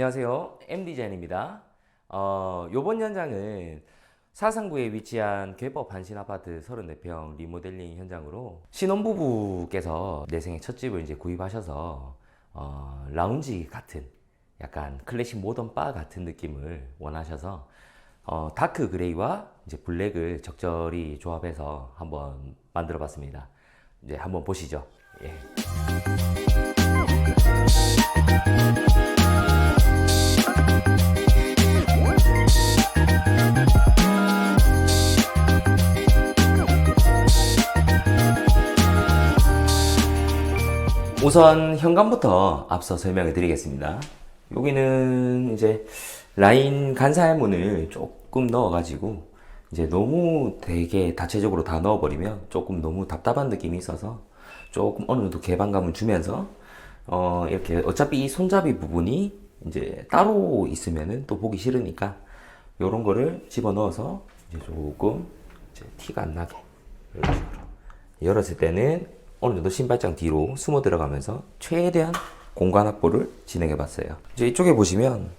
안녕하세요. M디자인입니다. 요번 현장은 사상구에 위치한 괴법 한신 아파트 34평 리모델링 현장으로 신혼부부께서 내생의 첫 집을 이제 구입하셔서 라운지 같은 약간 클래식 모던 바 같은 느낌을 원하셔서 다크 그레이와 이제 블랙을 적절히 조합해서 한번 만들어 봤습니다. 이제 한번 보시죠. 예. 우선 현관부터 앞서 설명을 드리겠습니다. 여기는 이제 라인 간살문을 조금 넣어가지고 이제 너무 되게 다체적으로 다 넣어버리면 조금 너무 답답한 느낌이 있어서 조금 어느 정도 개방감을 주면서 이렇게 어차피 이 손잡이 부분이 이제 따로 있으면은 또 보기 싫으니까 요런 거를 집어 넣어서 이제 조금 이제 티가 안 나게 이런 식으로 열었을 때는 어느 정도 신발장 뒤로 숨어 들어가면서 최대한 공간 확보를 진행해 봤어요. 이제 이쪽에 보시면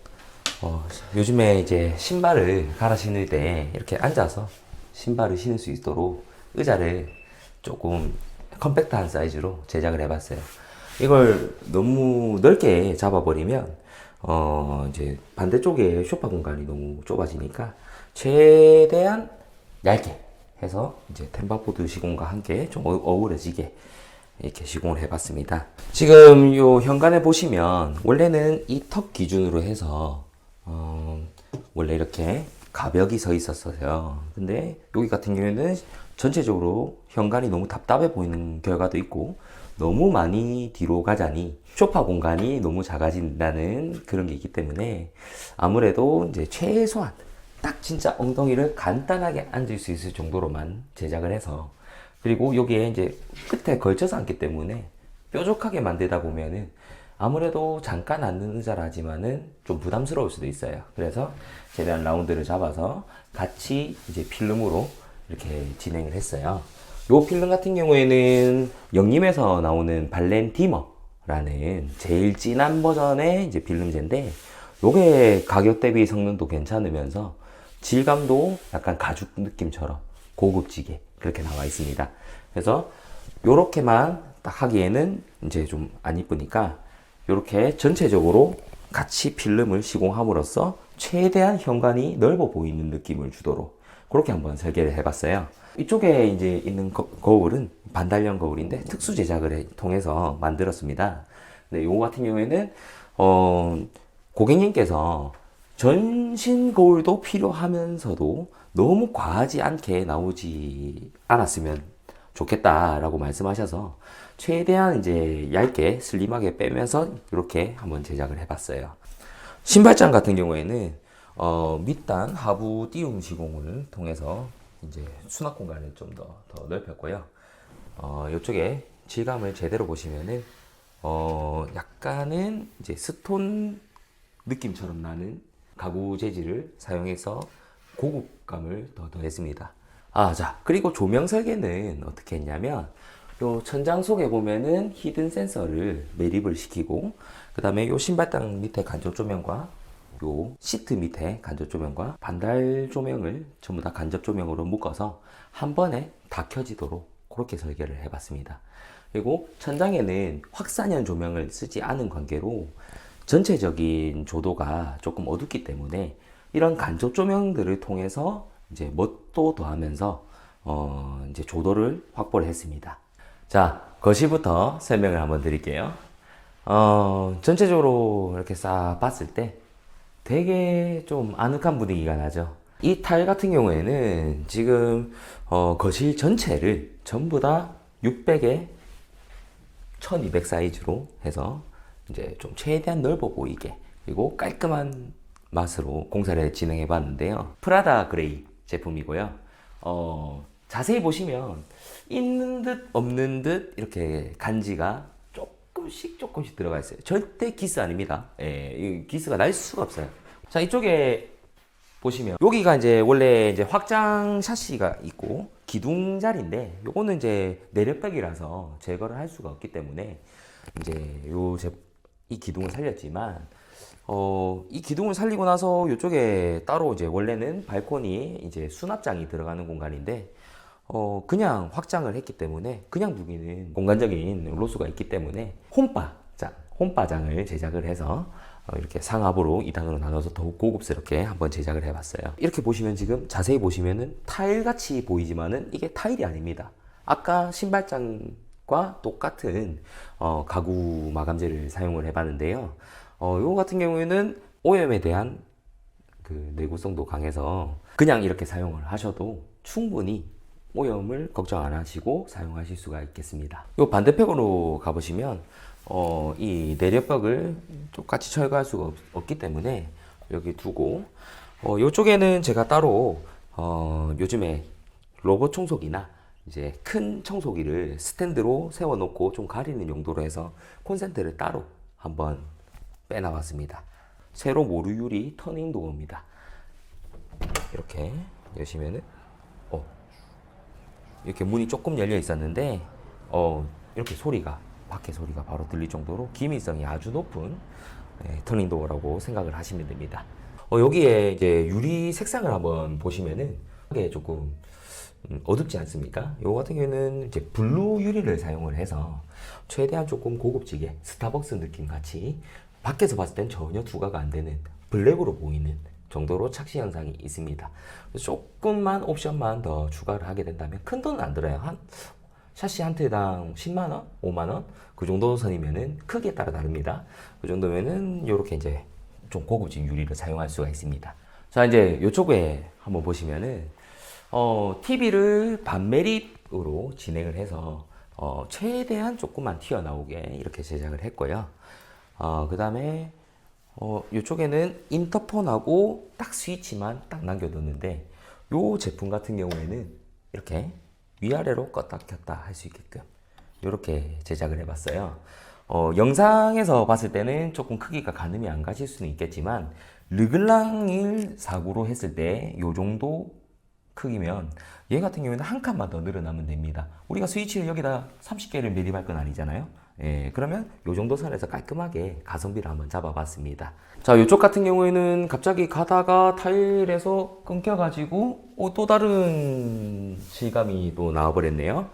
요즘에 이제 신발을 갈아 신을 때 이렇게 앉아서 신발을 신을 수 있도록 의자를 조금 컴팩트한 사이즈로 제작을 해봤어요. 이걸 너무 넓게 잡아버리면 이제 반대쪽에 쇼파 공간이 너무 좁아지니까 최대한 얇게 해서 이제 템바보드 시공과 함께 좀 어우러지게 이렇게 시공을 해봤습니다. 지금 요 현관에 보시면 원래는 이 턱 기준으로 해서 원래 이렇게 가벽이 서 있었어요. 근데 여기 같은 경우에는 전체적으로 현관이 너무 답답해 보이는 결과도 있고 너무 많이 뒤로 가자니 소파 공간이 너무 작아진다는 그런 게 있기 때문에 아무래도 이제 최소한 딱 진짜 엉덩이를 간단하게 앉을 수 있을 정도로만 제작을 해서 그리고 여기에 이제 끝에 걸쳐서 앉기 때문에 뾰족하게 만들다 보면은 아무래도 잠깐 앉는 의자라지만은 좀 부담스러울 수도 있어요. 그래서 최대한 라운드를 잡아서 같이 이제 필름으로 이렇게 진행을 했어요. 요 필름 같은 경우에는 영림에서 나오는 발렌티머라는 제일 진한 버전의 이제 필름제인데 요게 가격 대비 성능도 괜찮으면서 질감도 약간 가죽 느낌처럼 고급지게 그렇게 나와 있습니다. 그래서 요렇게만 딱 하기에는 이제 좀 안 이쁘니까 요렇게 전체적으로 같이 필름을 시공함으로써 최대한 현관이 넓어 보이는 느낌을 주도록 그렇게 한번 설계를 해봤어요. 이쪽에 이제 있는 거울은 반달형 거울인데 특수 제작을 통해서 만들었습니다. 근데 요거 같은 경우에는 고객님께서 전신 거울도 필요하면서도 너무 과하지 않게 나오지 않았으면 좋겠다라고 말씀하셔서 최대한 이제 얇게 슬림하게 빼면서 이렇게 한번 제작을 해봤어요. 신발장 같은 경우에는 밑단 하부 띄움 시공을 통해서 이제 수납 공간을 좀 더 넓혔고요. 이쪽에 질감을 제대로 보시면은 약간은 이제 스톤 느낌처럼 나는 가구 재질을 사용해서 고급감을 더 더했습니다. 자, 그리고 조명 설계는 어떻게 했냐면 요 천장 속에 보면은 히든 센서를 매립을 시키고 그 다음에 요 신발장 밑에 간접 조명과 요 시트 밑에 간접 조명과 반달 조명을 전부 다 간접 조명으로 묶어서 한 번에 다 켜지도록 그렇게 설계를 해봤습니다. 그리고 천장에는 확산형 조명을 쓰지 않은 관계로 전체적인 조도가 조금 어둡기 때문에 이런 간접 조명들을 통해서 이제 멋도 더하면서 이제 조도를 확보를 했습니다. 자, 거실부터 설명을 한번 드릴게요. 전체적으로 이렇게 싹 봤을 때 되게 좀 아늑한 분위기가 나죠. 이 타일 같은 경우에는 지금 거실 전체를 전부 다 600에 1200 사이즈로 해서 이제 좀 최대한 넓어 보이게 그리고 깔끔한 맛으로 공사를 진행해 봤는데요. 프라다 그레이 제품이고요. 자세히 보시면 있는 듯 없는 듯 이렇게 간지가 조금씩 들어가 있어요. 절대 기스 아닙니다. 예, 기스가 날 수가 없어요. 자, 이쪽에 보시면 여기가 이제 원래 이제 확장 샤시가 있고 기둥 자리인데 요거는 이제 내력백이라서 제거를 할 수가 없기 때문에 이제 이 기둥을 살렸지만 이 기둥을 살리고 나서 이쪽에 따로 이제 원래는 발코니 이제 수납장이 들어가는 공간인데, 그냥 확장을 했기 때문에 그냥 두기는 공간적인 로스가 있기 때문에 홈바장을 제작을 해서 이렇게 상하부로 2단으로 나눠서 더욱 고급스럽게 한번 제작을 해봤어요. 이렇게 보시면 지금 자세히 보시면은 타일같이 보이지만은 이게 타일이 아닙니다. 아까 신발장과 똑같은 가구 마감재를 사용을 해봤는데요. 요거 같은 경우에는 오염에 대한 그 내구성도 강해서 그냥 이렇게 사용을 하셔도 충분히 오염을 걱정 안 하시고 사용하실 수가 있겠습니다. 요 반대편으로 가보시면 이 내력벽을 똑같이 철거할 수가 없기 때문에 여기 두고, 요쪽에는 제가 따로 요즘에 로봇 청소기나 이제 큰 청소기를 스탠드로 세워놓고 좀 가리는 용도로 해서 콘센트를 따로 한번 빼놔봤습니다. 세로 모루 유리 터닝 도어입니다. 이렇게 여시면은 이렇게 문이 조금 열려 있었는데 이렇게 밖에 소리가 바로 들릴 정도로 기밀성이 아주 높은 터닝 도어라고 생각을 하시면 됩니다. 여기에 이제 유리 색상을 한번 보시면은 이게 조금 어둡지 않습니까? 이거 같은 경우는 이제 블루 유리를 사용을 해서 최대한 조금 고급지게 스타벅스 느낌 같이 밖에서 봤을 땐 전혀 투과가 안 되는 블랙으로 보이는 정도로 착시 현상이 있습니다. 조금만 옵션만 더 추가를 하게 된다면 큰 돈은 안 들어요. 샤시 한 대당 10만원? 5만원? 그 정도 선이면은 크기에 따라 다릅니다. 그 정도면은 이렇게 이제 좀 고급진 유리를 사용할 수가 있습니다. 자, 이제 이쪽에 한번 보시면은 TV를 반매립으로 진행을 해서 최대한 조금만 튀어나오게 이렇게 제작을 했고요. 그 다음에 이쪽에는 인터폰하고 딱 스위치만 딱 남겨뒀는데, 이 제품 같은 경우에는 이렇게 위아래로 껐다 켰다 할 수 있게끔 이렇게 제작을 해봤어요. 영상에서 봤을 때는 조금 크기가 가늠이 안 가실 수는 있겠지만 르글랑일 사구로 했을 때 이 정도 크기면 얘 같은 경우에는 한 칸만 더 늘어나면 됩니다. 우리가 스위치를 여기다 30개를 매립할 건 아니잖아요. 그러면 요 정도 선에서 깔끔하게 가성비를 한번 잡아봤습니다. 자, 이쪽 같은 경우에는 갑자기 가다가 타일에서 끊겨가지고 또 다른 실감이 또 나와버렸네요.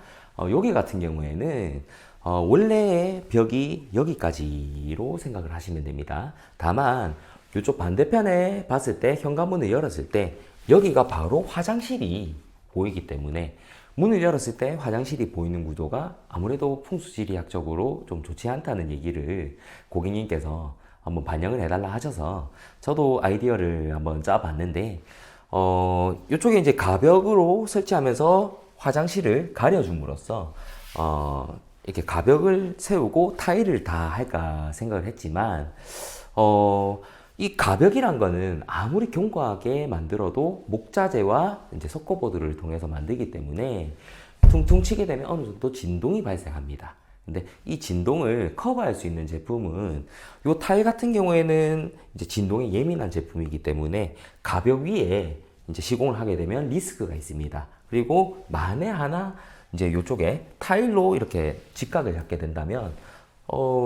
여기 같은 경우에는 원래의 벽이 여기까지로 생각을 하시면 됩니다. 다만 이쪽 반대편에 봤을 때 현관문을 열었을 때 여기가 바로 화장실이 보이기 때문에 문을 열었을 때 화장실이 보이는 구도가 아무래도 풍수지리학적으로 좀 좋지 않다는 얘기를 고객님께서 한번 반영을 해달라 하셔서 저도 아이디어를 한번 짜봤는데, 이쪽에 이제 가벽으로 설치하면서 화장실을 가려줌으로써 이렇게 가벽을 세우고 타일을 다 할까 생각을 했지만, 이 가벽이란 거는 아무리 견고하게 만들어도 목자재와 이제 석고보드를 통해서 만들기 때문에 퉁퉁 치게 되면 어느 정도 진동이 발생합니다. 근데 이 진동을 커버할 수 있는 제품은 이 타일 같은 경우에는 이제 진동에 예민한 제품이기 때문에 가벽 위에 이제 시공을 하게 되면 리스크가 있습니다. 그리고 만에 하나 이제 이쪽에 타일로 이렇게 직각을 잡게 된다면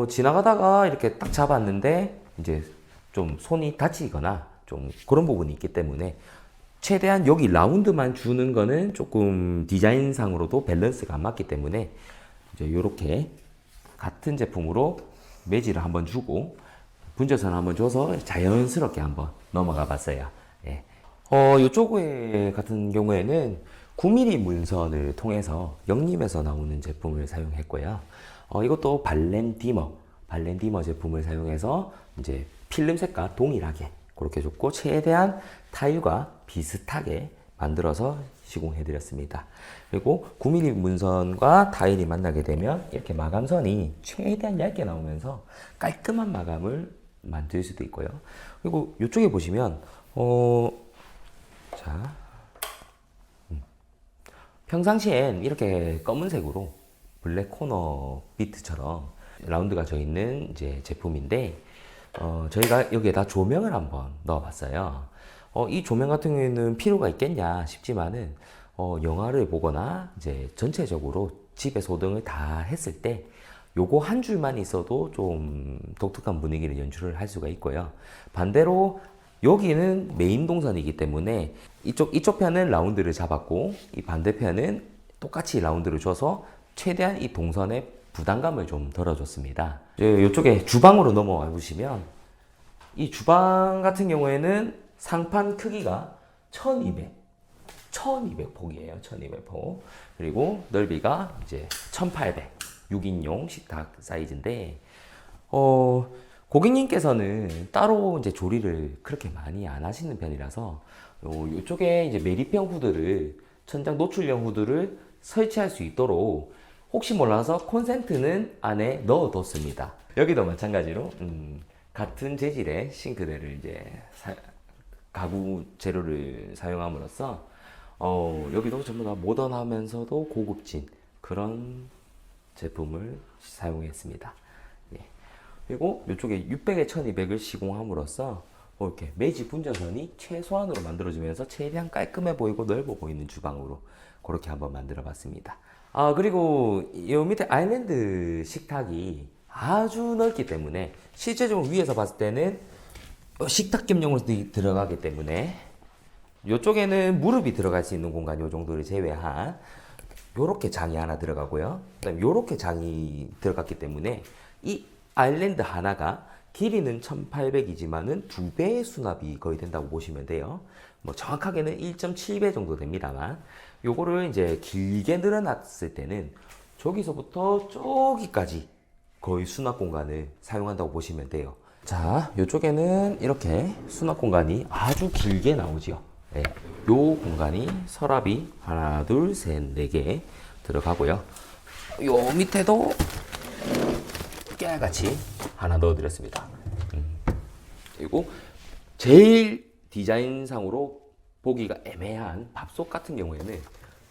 지나가다가 이렇게 딱 잡았는데 이제 좀 손이 다치거나 좀 그런 부분이 있기 때문에 최대한 여기 라운드만 주는 거는 조금 디자인상으로도 밸런스가 안 맞기 때문에 이제 이렇게 같은 제품으로 매질을 한번 주고 분절선 한번 줘서 자연스럽게 한번 넘어가 봤어요. 이쪽에 같은 경우에는 9mm 문선을 통해서 영림에서 나오는 제품을 사용했고요. 이것도 발렌디머 제품을 사용해서 이제 필름색과 동일하게 그렇게 줬고 최대한 타일과 비슷하게 만들어서 시공해드렸습니다. 그리고 9mm 문선과 타일이 만나게 되면 이렇게 마감선이 최대한 얇게 나오면서 깔끔한 마감을 만들 수도 있고요. 그리고 이쪽에 보시면 평상시엔 이렇게 검은색으로 블랙 코너 비트처럼 라운드가 져 있는 이제 제품인데 저희가 여기에다 조명을 한번 넣어봤어요. 이 조명 같은 경우에는 필요가 있겠냐 싶지만은 영화를 보거나 이제 전체적으로 집에 소등을 다 했을 때 요거 한 줄만 있어도 좀 독특한 분위기를 연출을 할 수가 있고요. 반대로 여기는 메인 동선이기 때문에 이쪽 편은 라운드를 잡았고 이 반대편은 똑같이 라운드를 줘서 최대한 이 동선의 부담감을 좀 덜어줬습니다. 이쪽에 주방으로 넘어와 보시면 이 주방 같은 경우에는 상판 크기가 1200폭이에요. 1200폭. 그리고 넓이가 이제 1800. 6인용 식탁 사이즈인데, 고객님께서는 따로 이제 조리를 그렇게 많이 안 하시는 편이라서, 이쪽에 이제 메리병 후드를, 천장 노출형 후드를 설치할 수 있도록 혹시 몰라서 콘센트는 안에 넣어뒀습니다. 여기도 마찬가지로, 같은 재질의 싱크대를 이제 가구 재료를 사용함으로써, 여기도 전부 다 모던하면서도 고급진 그런 제품을 사용했습니다. 예. 그리고 이쪽에 600에 1200을 시공함으로써 이렇게 매지 분전선이 최소한으로 만들어지면서 최대한 깔끔해 보이고 넓어 보이는 주방으로 그렇게 한번 만들어 봤습니다. 그리고 이 밑에 아일랜드 식탁이 아주 넓기 때문에 실제적으로 위에서 봤을 때는 식탁 겸용으로 들어가기 때문에 이쪽에는 무릎이 들어갈 수 있는 공간 요 정도를 제외한 요렇게 장이 하나 들어가고요. 그다음에 요렇게 장이 들어갔기 때문에 이 아일랜드 하나가 길이는 1800이지만은 2배의 수납이 거의 된다고 보시면 돼요. 뭐 정확하게는 1.7배 정도 됩니다만 요거를 이제 길게 늘어났을 때는 저기서부터 저기까지 거의 수납 공간을 사용한다고 보시면 돼요. 자, 요쪽에는 이렇게 수납 공간이 아주 길게 나오죠. 네, 요 공간이 서랍이 하나, 둘, 셋, 네 개 들어가고요. 요 밑에도 깨알같이 하나 넣어드렸습니다. 그리고 제일 디자인상으로 보기가 애매한 밥솥 같은 경우에는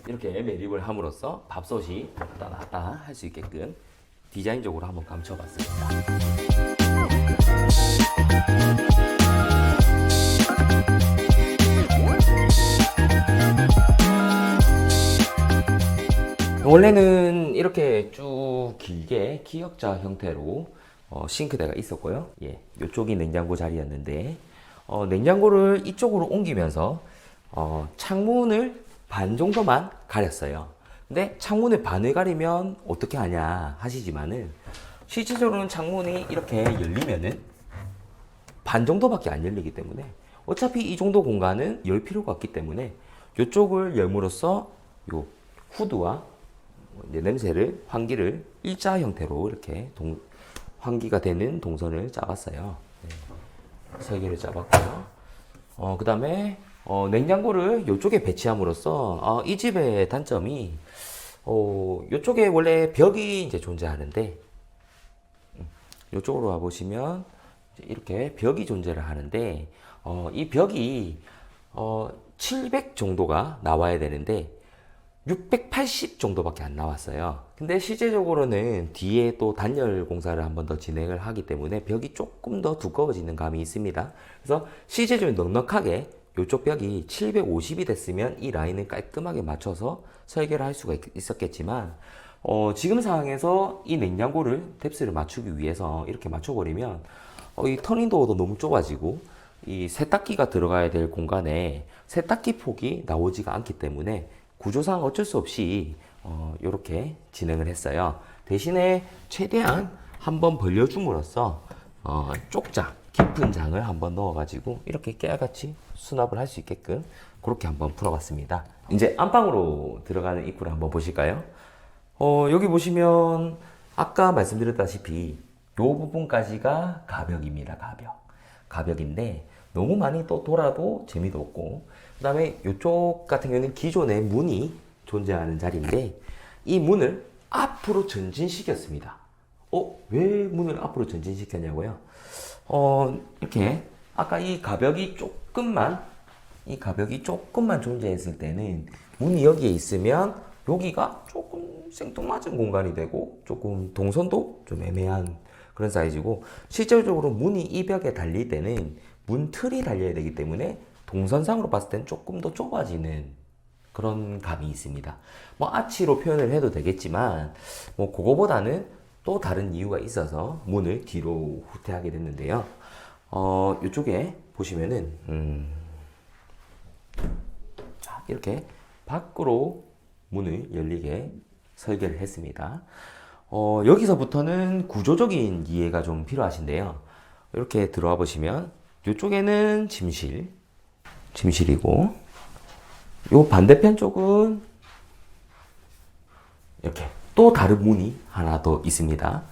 이렇게 매립을 함으로써 밥솥이 왔다 갔다 할 수 있게끔 디자인적으로 한번 감춰봤습니다. 원래는 이렇게 쭉 길게 기역자 형태로 싱크대가 있었고요. 예, 이쪽이 냉장고 자리였는데 냉장고를 이쪽으로 옮기면서 창문을 반 정도만 가렸어요. 근데 창문을 반을 가리면 어떻게 하냐 하시지만은 실질적으로는 창문이 이렇게 열리면은 반 정도밖에 안 열리기 때문에 어차피 이 정도 공간은 열 필요가 없기 때문에 이쪽을 열므로써 요 후드와 이제 냄새를 환기를 일자 형태로 이렇게 환기가 되는 동선을 짜봤어요. 네. 3개를 짜봤고요. 그 다음에 냉장고를 이쪽에 배치함으로써 이 집의 단점이 이쪽에 원래 벽이 이제 존재하는데 이쪽으로 와보시면 이렇게 벽이 존재를 하는데 이 벽이 700 정도가 나와야 되는데 680 정도밖에 안 나왔어요. 근데 실제적으로는 뒤에 또 단열 공사를 한 번 더 진행을 하기 때문에 벽이 조금 더 두꺼워지는 감이 있습니다. 그래서 실제적으로 넉넉하게 이쪽 벽이 750이 됐으면 이 라인을 깔끔하게 맞춰서 설계를 할 수가 있었겠지만 지금 상황에서 이 냉장고를 뎁스를 맞추기 위해서 이렇게 맞춰버리면 이 터닝도어도 너무 좁아지고 이 세탁기가 들어가야 될 공간에 세탁기 폭이 나오지가 않기 때문에 구조상 어쩔 수 없이 이렇게 진행을 했어요. 대신에 최대한 한번 벌려줌으로써 쪽장, 깊은 장을 한번 넣어가지고 이렇게 깨알같이 수납을 할 수 있게끔 그렇게 한번 풀어봤습니다. 이제 안방으로 들어가는 입구를 한번 보실까요? 여기 보시면 아까 말씀드렸다시피 이 부분까지가 가벽입니다. 가벽인데 너무 많이 또 돌아도 재미도 없고 그 다음에 이쪽 같은 경우는 기존에 문이 존재하는 자리인데 이 문을 앞으로 전진시켰습니다. 왜 문을 앞으로 전진시켰냐고요? 이렇게 아까 이 가벽이 조금만 존재했을 때는 문이 여기에 있으면 여기가 조금 생뚱맞은 공간이 되고 조금 동선도 좀 애매한 그런 사이즈고 실질적으로 문이 이 벽에 달릴 때는 문 틀이 달려야 되기 때문에 동선상으로 봤을 땐 조금 더 좁아지는 그런 감이 있습니다. 뭐 아치로 표현을 해도 되겠지만 뭐 그거보다는 또 다른 이유가 있어서 문을 뒤로 후퇴하게 됐는데요. 이쪽에 보시면은 자, 이렇게 밖으로 문을 열리게 설계를 했습니다. 여기서부터는 구조적인 이해가 좀 필요하신데요. 이렇게 들어와 보시면 이쪽에는 침실이고 요 반대편 쪽은 이렇게 또 다른 문이 하나 더 있습니다.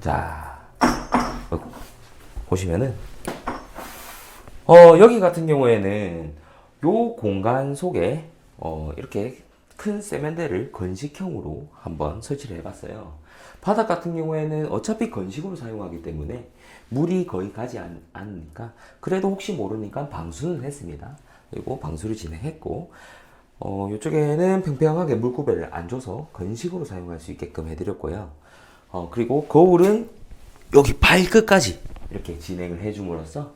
자, 보시면은 여기 같은 경우에는 요 공간 속에 이렇게 큰 세면대를 건식형으로 한번 설치를 해봤어요. 바닥 같은 경우에는 어차피 건식으로 사용하기 때문에 물이 거의 가지 않으니까 그래도 혹시 모르니까 방수는 했습니다. 그리고 방수를 진행했고 이쪽에는 평평하게 물구배를 안 줘서 건식으로 사용할 수 있게끔 해드렸고요. 그리고 거울은 여기 발끝까지 이렇게 진행을 해줌으로써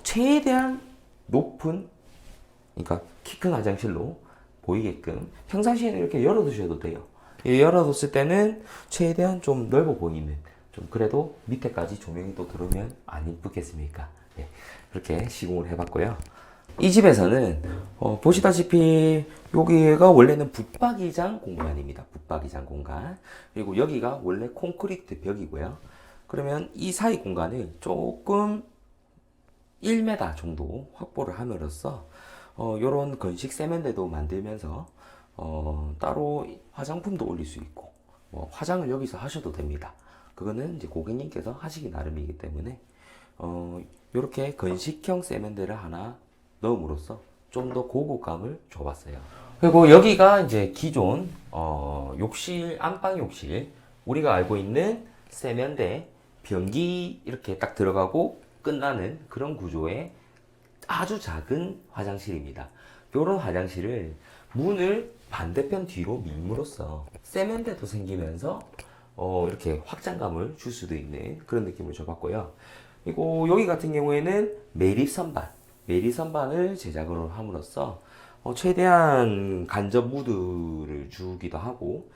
최대한 높은, 그러니까 키 큰 화장실로 보이게끔 평상시에는 이렇게 열어두셔도 돼요. 열어뒀을 때는 최대한 좀 넓어 보이는, 좀 그래도 밑에까지 조명이 또 들어오면 안 이쁘겠습니까? 네, 그렇게 시공을 해봤고요. 이 집에서는 보시다시피 여기가 원래는 붙박이장 공간입니다. 붙박이장 공간. 그리고 여기가 원래 콘크리트 벽이고요. 그러면 이 사이 공간을 조금 1m 정도 확보를 함으로써 요런 건식 세면대도 만들면서 따로 화장품도 올릴 수 있고 화장을 여기서 하셔도 됩니다. 그거는 이제 고객님께서 하시기 나름이기 때문에 요렇게 건식형 세면대를 하나 넣음으로써 좀 더 고급감을 줘봤어요. 그리고 여기가 이제 기존 욕실, 안방 욕실, 우리가 알고 있는 세면대, 변기 이렇게 딱 들어가고 끝나는 그런 구조의 아주 작은 화장실입니다. 이런 화장실을 문을 반대편 뒤로 밀므로써 세면대도 생기면서 이렇게 확장감을 줄 수도 있는 그런 느낌을 줘봤고요. 그리고 여기 같은 경우에는 매립선반을 제작을 함으로써 최대한 간접 무드를 주기도 하고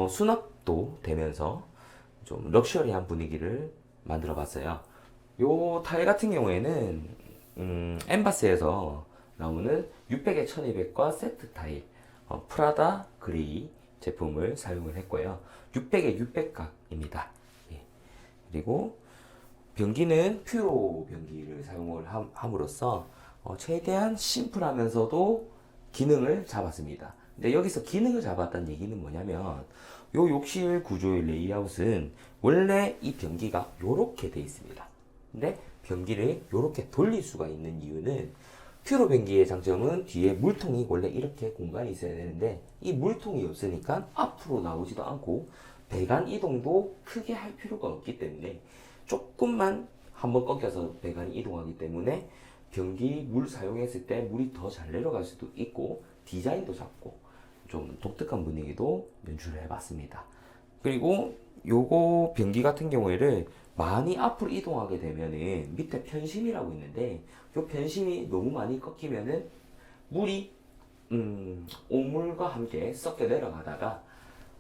수납도 되면서 좀 럭셔리한 분위기를 만들어 봤어요. 요 타일 같은 경우에는 엠바스에서 나오는 600에 1200과 세트 타일 프라다 그레이 제품을 사용을 했고요. 600에 600각입니다. 예. 그리고 변기는 퓨로 변기를 사용을 함으로써 최대한 심플하면서도 기능을 잡았습니다. 근데 여기서 기능을 잡았다는 얘기는 뭐냐면 요 욕실 구조의 레이아웃은 원래 이 변기가 요렇게 돼 있습니다. 근데 변기를 요렇게 돌릴 수가 있는 이유는 퓨로 변기의 장점은 뒤에 물통이 원래 이렇게 공간이 있어야 되는데 이 물통이 없으니까 앞으로 나오지도 않고 배관 이동도 크게 할 필요가 없기 때문에 조금만 한번 꺾여서 배관이 이동하기 때문에 변기 물 사용했을 때 물이 더 잘 내려갈 수도 있고 디자인도 잡고 좀 독특한 분위기도 연출을 해봤습니다. 그리고 요거 변기 같은 경우에는 많이 앞으로 이동하게 되면은 밑에 편심이라고 있는데 요 편심이 너무 많이 꺾이면은 물이 오물과 함께 섞여 내려가다가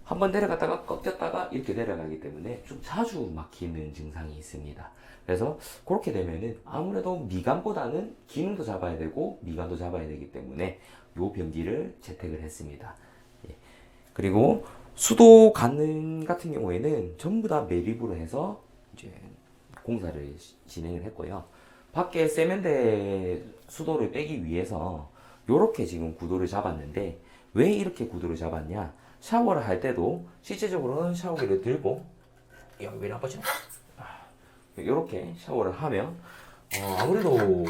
한번 내려갔다가 꺾였다가 이렇게 내려가기 때문에 좀 자주 막히는 증상이 있습니다. 그래서 그렇게 되면은 아무래도 미관보다는 기능도 잡아야 되고 미관도 잡아야 되기 때문에 요 변기를 채택을 했습니다. 예. 그리고 수도 가는 같은 경우에는 전부 다 매립으로 해서 이제 공사를 진행을 했고요. 밖에 세면대 수도를 빼기 위해서 이렇게 지금 구도를 잡았는데 왜 이렇게 구도를 잡았냐? 샤워를 할 때도 실제적으로는 샤워기를 들고 여기 나보죠. 이렇게 샤워를 하면 아무래도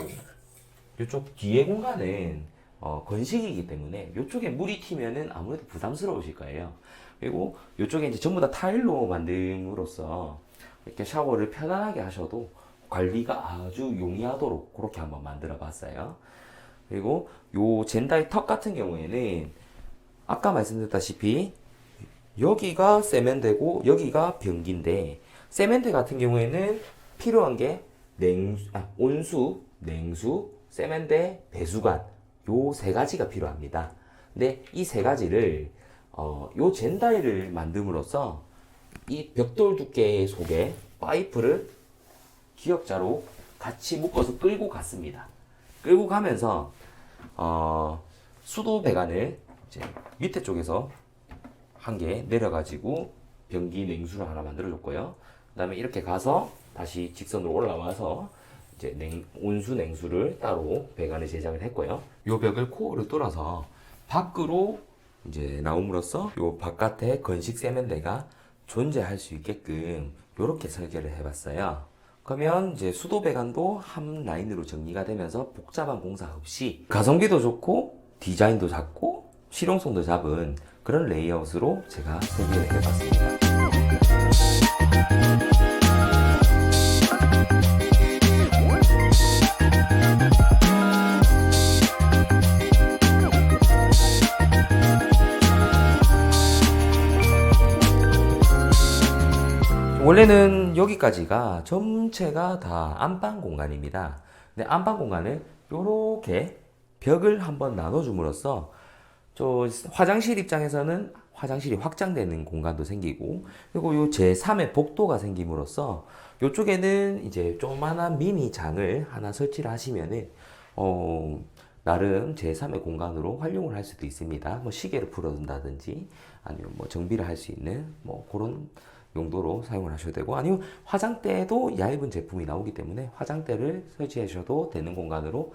이쪽 뒤에 공간은 건식이기 때문에 이쪽에 물이 튀면은 아무래도 부담스러우실 거예요. 그리고 이쪽에 이제 전부 다 타일로 만듦으로써 이렇게 샤워를 편안하게 하셔도 관리가 아주 용이하도록 그렇게 한번 만들어 봤어요. 그리고 요 젠다의 턱 같은 경우에는 아까 말씀드렸다시피 여기가 세면대고 여기가 변기인데 세면대 같은 경우에는 필요한 게 온수, 냉수, 세면대, 배수관 요 세 가지가 필요합니다. 근데 이 세 가지를 요 젠다이를 만듦으로써 이 벽돌 두께 속에 파이프를 기역자로 같이 묶어서 끌고 갔습니다. 끌고 가면서 수도 배관을 이제 밑에 쪽에서 한 개 내려가지고 변기 냉수를 하나 만들어줬고요. 그 다음에 이렇게 가서 다시 직선으로 올라와서 이제 온수 냉수를 따로 배관에 제작을 했고요. 요 벽을 코어를 뚫어서 밖으로 이제 나옴으로써 요 바깥에 건식 세면대가 존재할 수 있게끔 이렇게 설계를 해봤어요. 그러면 이제 수도 배관도 한 라인으로 정리가 되면서 복잡한 공사 없이 가성비도 좋고 디자인도 작고 실용성도 잡은 그런 레이아웃으로 제가 설계를 해봤습니다. 원래는 여기까지가 전체가 다 안방 공간입니다. 근데 안방 공간을 이렇게 벽을 한번 나눠줌으로써 저 화장실 입장에서는 화장실이 확장되는 공간도 생기고, 그리고 요 제3의 복도가 생김으로써 요쪽에는 이제 조그만한 미니 장을 하나 설치를 하시면은 나름 제3의 공간으로 활용을 할 수도 있습니다. 뭐 시계를 풀어둔다든지 아니면 뭐 정비를 할 수 있는 뭐 그런 용도로 사용을 하셔도 되고, 아니면 화장대도 얇은 제품이 나오기 때문에 화장대를 설치하셔도 되는 공간으로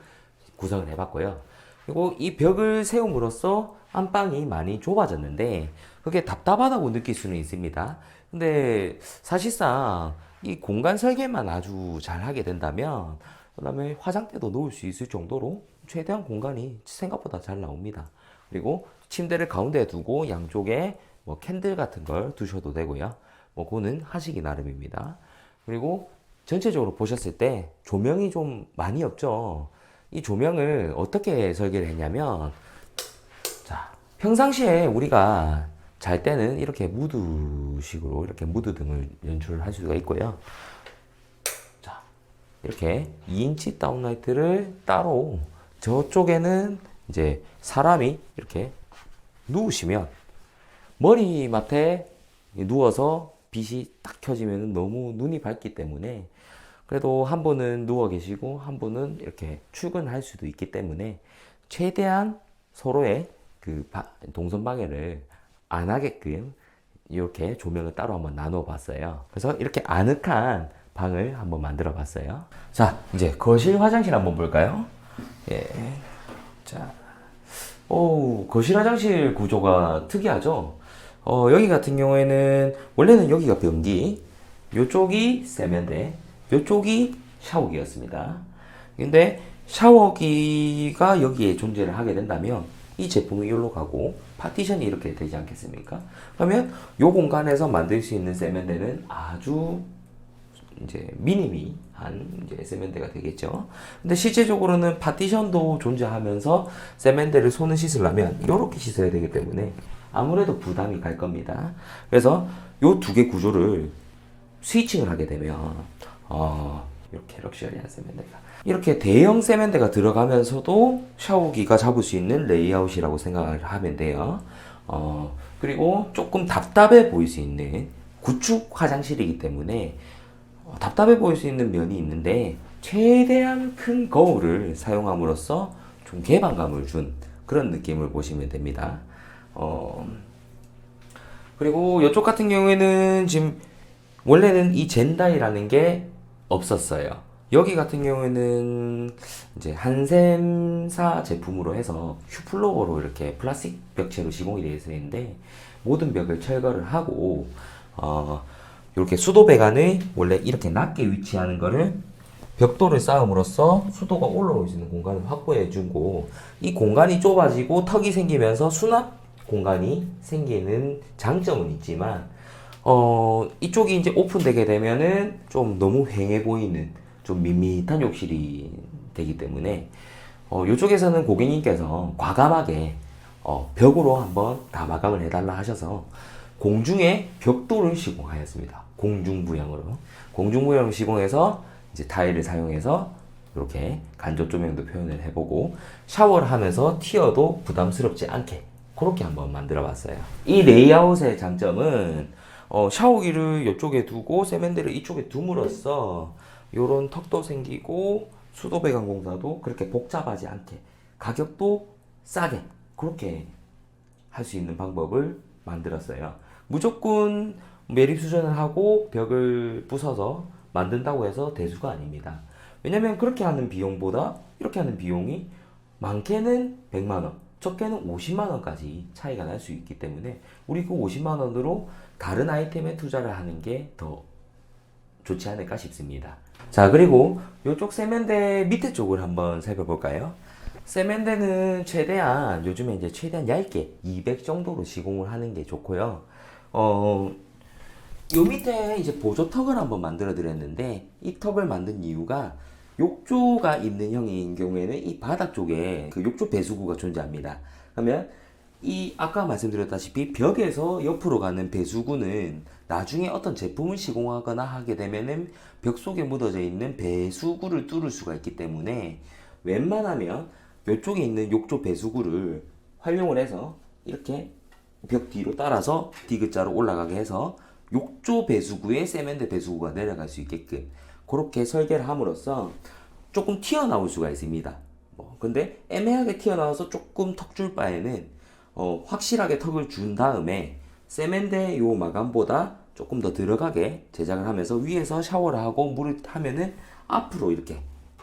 구성을 해봤고요. 그리고 이 벽을 세움으로써 안방이 많이 좁아졌는데 그게 답답하다고 느낄 수는 있습니다. 근데 사실상 이 공간 설계만 아주 잘 하게 된다면 그 다음에 화장대도 놓을 수 있을 정도로 최대한 공간이 생각보다 잘 나옵니다. 그리고 침대를 가운데에 두고 양쪽에 뭐 캔들 같은 걸 두셔도 되고요. 뭐 그거는 하시기 나름입니다. 그리고 전체적으로 보셨을 때 조명이 좀 많이 없죠. 이 조명을 어떻게 설계를 했냐면, 자, 평상시에 우리가 잘 때는 이렇게 무드식으로 이렇게 무드등을 연출을 할 수가 있고요. 자, 이렇게 2인치 다운라이트를 따로, 저쪽에는 이제 사람이 이렇게 누우시면 머리맡에 누워서 빛이 딱 켜지면 너무 눈이 밝기 때문에, 그래도 한 분은 누워 계시고 한 분은 이렇게 출근할 수도 있기 때문에 최대한 서로의 그 동선 방해를 안 하게끔 이렇게 조명을 따로 한번 나눠 봤어요. 그래서 이렇게 아늑한 방을 한번 만들어 봤어요. 자, 이제 거실 화장실 한번 볼까요? 예. 자, 거실 화장실 구조가 특이하죠? 여기 같은 경우에는 원래는 여기가 변기, 요쪽이 세면대, 요쪽이 샤워기였습니다. 근데 샤워기가 여기에 존재를 하게 된다면 이 제품이 여기로 가고 파티션이 이렇게 되지 않겠습니까? 그러면 요 공간에서 만들 수 있는 세면대는 아주 이제 미니미한 이제 세면대가 되겠죠. 근데 실제적으로는 파티션도 존재하면서 세면대를 손을 씻으려면 이렇게 씻어야 되기 때문에 아무래도 부담이 갈 겁니다. 그래서 요 두 개 구조를 스위칭을 하게 되면 이렇게 럭셔리한 세면대가, 이렇게 대형 세면대가 들어가면서도 샤워기가 잡을 수 있는 레이아웃이라고 생각을 하면 돼요. 그리고 조금 답답해 보일 수 있는 구축 화장실이기 때문에 답답해 보일 수 있는 면이 있는데, 최대한 큰 거울을 사용함으로써 좀 개방감을 준 그런 느낌을 보시면 됩니다. 그리고 이쪽 같은 경우에는 지금 원래는 이 젠다이라는 게 없었어요. 여기 같은 경우에는 이제 한샘사 제품으로 해서 슈플로어로 이렇게 플라스틱 벽체로 시공이 되어 있는데, 모든 벽을 철거를 하고 이렇게 수도 배관을 원래 이렇게 낮게 위치하는 거를 벽돌을 쌓음으로써 수도가 올라올 수 있는 공간을 확보해 주고, 이 공간이 좁아지고 턱이 생기면서 수납 공간이 생기는 장점은 있지만 이쪽이 이제 오픈되게 되면은 좀 너무 휑해 보이는 좀 밋밋한 욕실이 되기 때문에 이쪽에서는 고객님께서 과감하게 벽으로 한번 다 마감을 해달라 하셔서 공중에 벽돌을 시공하였습니다. 공중부양으로 시공해서 이제 타일을 사용해서 이렇게 간접 조명도 표현을 해보고 샤워를 하면서 튀어도 부담스럽지 않게 그렇게 한번 만들어 봤어요. 이 레이아웃의 장점은 샤워기를 이쪽에 두고 세면대를 이쪽에 둠으로써 요런 턱도 생기고 수도 배관 공사도 그렇게 복잡하지 않게 가격도 싸게 그렇게 할 수 있는 방법을 만들었어요. 무조건 매립 수전을 하고 벽을 부숴서 만든다고 해서 대수가 아닙니다. 왜냐면 그렇게 하는 비용보다 이렇게 하는 비용이 많게는 100만 원, 적게는 50만 원까지 차이가 날 수 있기 때문에 우리 그 50만 원으로 다른 아이템에 투자를 하는 게 더 좋지 않을까 싶습니다. 자, 그리고 이쪽 세면대 밑에 쪽을 한번 살펴볼까요? 세면대는 최대한 요즘에 이제 최대한 얇게 200 정도로 시공을 하는 게 좋고요. 요 밑에 이제 보조턱을 한번 만들어 드렸는데 이 턱을 만든 이유가 욕조가 있는 형인 경우에는 이 바닥 쪽에 그 욕조 배수구가 존재합니다. 그러면 이 아까 말씀드렸다시피 벽에서 옆으로 가는 배수구는 나중에 어떤 제품을 시공하거나 하게 되면은 벽 속에 묻어져 있는 배수구를 뚫을 수가 있기 때문에 웬만하면 이쪽에 있는 욕조 배수구를 활용을 해서 이렇게 벽 뒤로 따라서 D자로 올라가게 해서 욕조 배수구에 세면대 배수구가 내려갈 수 있게끔 그렇게 설계를 함으로써 조금 튀어나올 수가 있습니다. 근데 애매하게 튀어나와서 조금 턱 줄 바에는 확실하게 턱을 준 다음에 세면대 요 마감보다 조금 더 들어가게 제작을 하면서 위에서 샤워를 하고 물을 타면은 앞으로 이렇게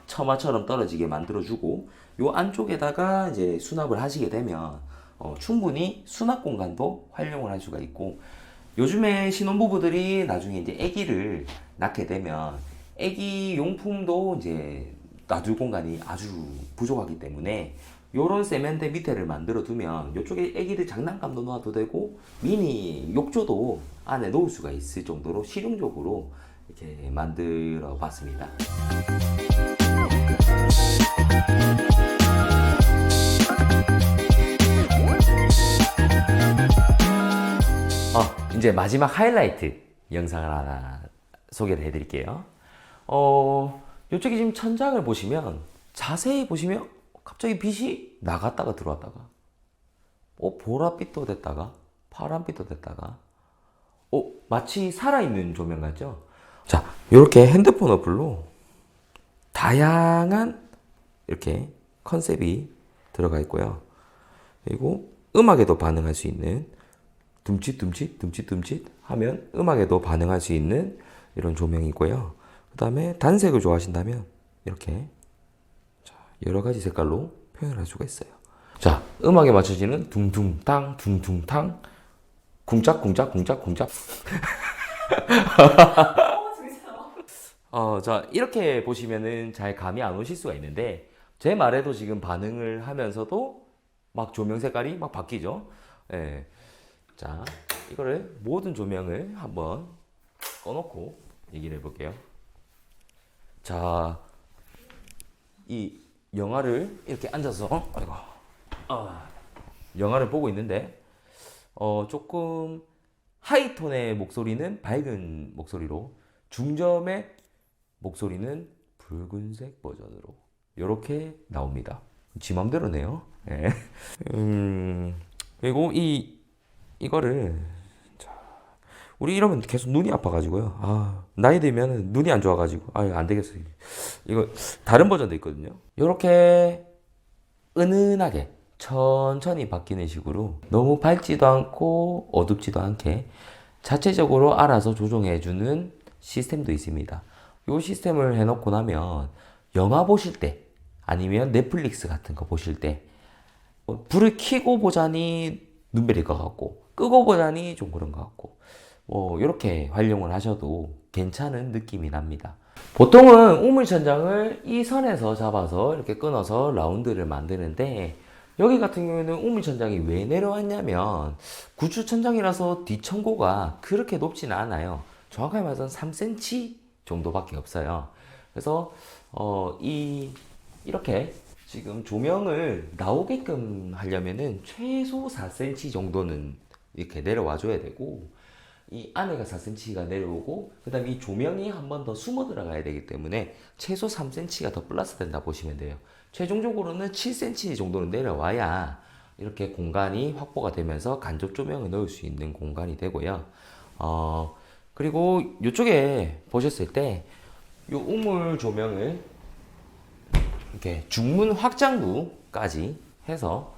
처마처럼 떨어지게 만들어주고 요 안쪽에다가 이제 수납을 하시게 되면 충분히 수납 공간도 활용을 할 수가 있고 요즘에 신혼부부들이 나중에 이제 아기를 낳게 되면 아기 용품도 이제 놔둘 공간이 아주 부족하기 때문에 요런 세면대 밑에를 만들어 두면 이쪽에 아기들 장난감도 놔도 되고 미니 욕조도 안에 놓을 수가 있을 정도로 실용적으로 이렇게 만들어 봤습니다. 이제 마지막 하이라이트 영상을 하나 소개를 해드릴게요. 이쪽에 지금 천장을 보시면 자세히 보시면 갑자기 빛이 나갔다가 들어왔다가 보랏빛도 됐다가 파란빛도 됐다가 마치 살아있는 조명 같죠? 자, 이렇게 핸드폰 어플로 다양한 이렇게 컨셉이 들어가 있고요. 그리고 음악에도 반응할 수 있는 둠칫 하면 음악에도 반응할 수 있는 이런 조명이 있고요. 그 다음에 단색을 좋아하신다면 이렇게 여러 가지 색깔로 표현을 할 수가 있어요. 자, 음악에 맞춰지는 둥둥탕 쿵짝쿵짝 자, 이렇게 보시면은 잘 감이 안 오실 수가 있는데 제 말에도 지금 반응을 하면서도 막 조명 색깔이 막 바뀌죠. 예. 자, 이거를 모든 조명을 한번 꺼놓고 얘기를 해볼게요. 자, 이 영화를 이렇게 앉아서 영화를 보고 있는데 조금 하이톤의 목소리는 밝은 목소리로 중저음의 목소리는 붉은색 버전으로 이렇게 나옵니다. 지 맘대로네요. 네. 그리고 이거를 우리 이러면 계속 눈이 아파가지고요. 나이 들면 눈이 안 좋아가지고 안 되겠어요. 이거 다른 버전도 있거든요. 이렇게 은은하게 천천히 바뀌는 식으로 너무 밝지도 않고 어둡지도 않게 자체적으로 알아서 조정해주는 시스템도 있습니다. 이 시스템을 해놓고 나면 영화 보실 때 아니면 넷플릭스 같은 거 보실 때 불을 켜고 보자니 눈 베릴 것 같고 끄고 보자니 좀 그런 것 같고 이렇게 활용을 하셔도 괜찮은 느낌이 납니다. 보통은 우물천장을 이 선에서 잡아서 이렇게 끊어서 라운드를 만드는데 여기 같은 경우에는 우물천장이 왜 내려왔냐면 구추천장이라서 뒷천고가 그렇게 높지는 않아요. 정확하게 말해서 3cm 정도밖에 없어요. 그래서 이렇게 지금 조명을 나오게끔 하려면은 최소 4cm 정도는 이렇게 내려와 줘야 되고 이 안에가 4cm가 내려오고 그 다음에 이 조명이 한 번 더 숨어 들어가야 되기 때문에 최소 3cm가 더 플러스 된다 보시면 돼요. 최종적으로는 7cm 정도는 내려와야 이렇게 공간이 확보가 되면서 간접 조명을 넣을 수 있는 공간이 되고요. 그리고 이쪽에 보셨을 때 이 우물 조명을 이렇게 중문 확장부까지 해서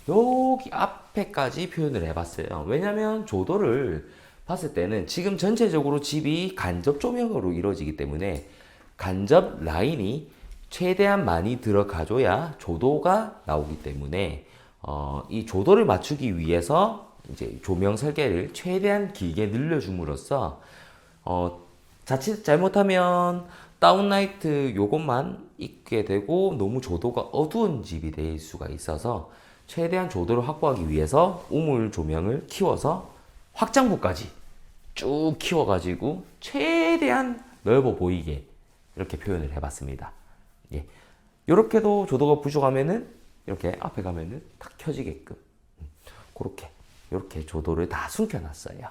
여기 앞에까지 표현을 해봤어요. 왜냐면 조도를 봤을 때는 지금 전체적으로 집이 간접 조명으로 이루어지기 때문에 간접 라인이 최대한 많이 들어가줘야 조도가 나오기 때문에 이 조도를 맞추기 위해서 이제 조명 설계를 최대한 길게 늘려줌으로써 자칫 잘못하면 다운라이트 요것만 있게 되고 너무 조도가 어두운 집이 될 수가 있어서 최대한 조도를 확보하기 위해서 우물 조명을 키워서 확장부까지 쭉 키워가지고 최대한 넓어 보이게 이렇게 표현을 해봤습니다. 예. 이렇게도 조도가 부족하면은 이렇게 앞에 가면은 탁 켜지게끔 그렇게 이렇게 조도를 다 숨겨놨어요.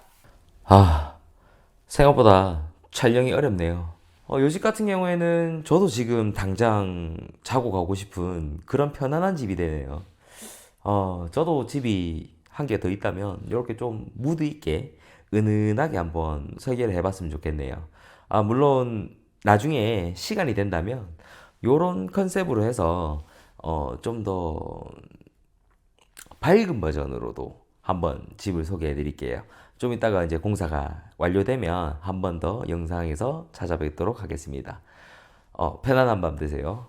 생각보다 촬영이 어렵네요. 요 집 같은 경우에는 저도 지금 당장 자고 가고 싶은 그런 편안한 집이 되네요. 저도 집이 한 개 더 있다면 이렇게 좀 무드 있게 은은하게 한번 설계를 해봤으면 좋겠네요. 물론 나중에 시간이 된다면 요런 컨셉으로 해서 좀 더 밝은 버전으로도 한번 집을 소개해 드릴게요. 좀 이따가 이제 공사가 완료되면 한 번 더 영상에서 찾아뵙도록 하겠습니다. 편안한 밤 되세요.